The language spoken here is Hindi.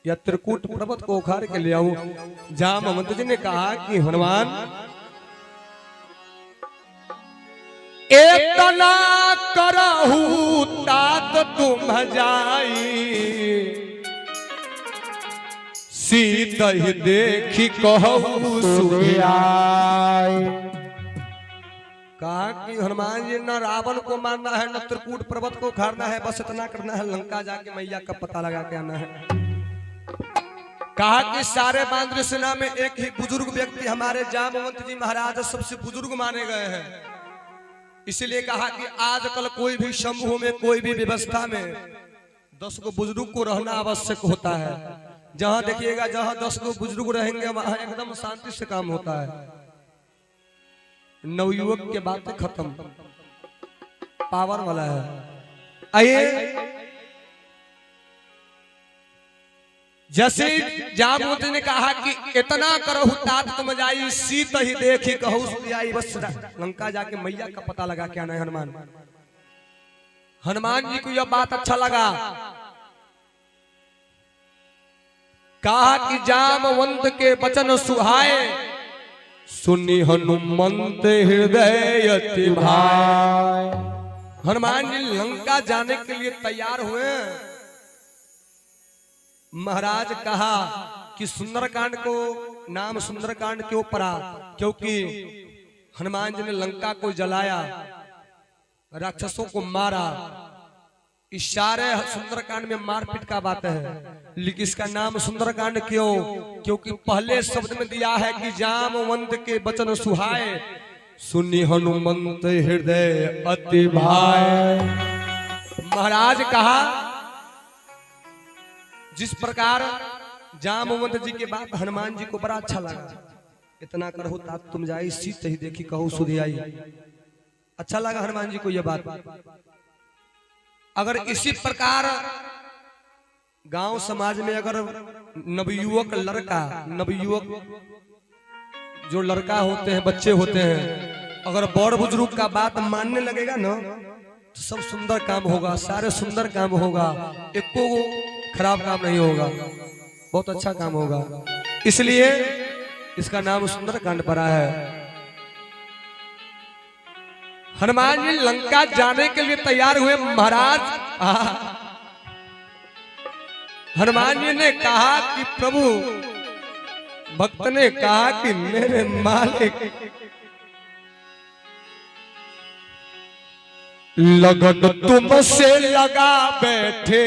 या त्रिकूट पर्वत को उखाड़ के ले आऊं। जामवंत जी ने कहा कि हनुमान इतना करहु तात तुम जाई, सीता ही देखी कहू सुधियाई। कहा कि हनुमान जी न रावण को मारना है न त्रिकूट पर्वत को उखाड़ना है, बस इतना करना है लंका जाके मैया का पता लगा के आना है। कहा कि सारे बांद्र सेना में एक ही बुजुर्ग व्यक्ति हमारे जामवंत जी महाराज सबसे बुजुर्ग माने गए हैं, इसलिए कहा कि आजकल कोई भी समूह में कोई भी व्यवस्था में 10 को बुजुर्ग को रहना आवश्यक होता है। जहां देखिएगा जहां 10 को बुजुर्ग रहेंगे वहां एकदम शांति से काम होता है। नवयुवक के बातें खत्म, पावर वाला है। आइए जैसे जामवंत ने कहा कि इतना करहु तात तुम जाई, सीता ही देखी कहू सुधियाई, बस लंका जाके मैया का पता लगा के आना है। हनुमान जी को यह बात अच्छा लगा। कहा कि जामवंत के वचन सुहाए, सुनी हनुमंत हृदय अति भाई। हनुमान जी लंका जाने के लिए तैयार हुए। महाराज कहा कि सुंदरकांड को नाम सुंदरकांड क्यों पड़ा, क्योंकि हनुमान जी ने लंका को जलाया, राक्षसों को मारा। इस सारे सुंदरकांड में मारपीट का बात है, लेकिन इसका नाम सुंदरकांड क्यों? क्योंकि पहले शब्द में दिया है कि जामवंत के वचन सुहाए, सुनी हनुमंत हृदय अति भाई। महाराज कहा जिस प्रकार जामवंत जी के बात हनुमान जी को बड़ा अच्छा लगा। इतना करहु तात तुम जाई, सीता ही देखी कहू सुधियाई। अच्छा लगा हनुमान जी को यह बात। अगर इसी प्रकार गांव समाज में अगर नवयुवक लड़का, नवयुवक जो लड़का होते हैं, बच्चे होते हैं, अगर बड़ बुजुर्ग का बात मानने लगेगा ना तो सब सुंदर काम होगा, सारे सुंदर काम होगा, एको खराब काम नहीं होगा, बहुत अच्छा काम होगा। इसलिए इसका नाम सुंदरकांड पड़ा है। हनुमान जी लंका जाने के लिए तैयार हुए। महाराज हनुमान जी ने कहा कि प्रभु, भक्त ने कहा कि मेरे मालिक लगन तुमसे लगा बैठे,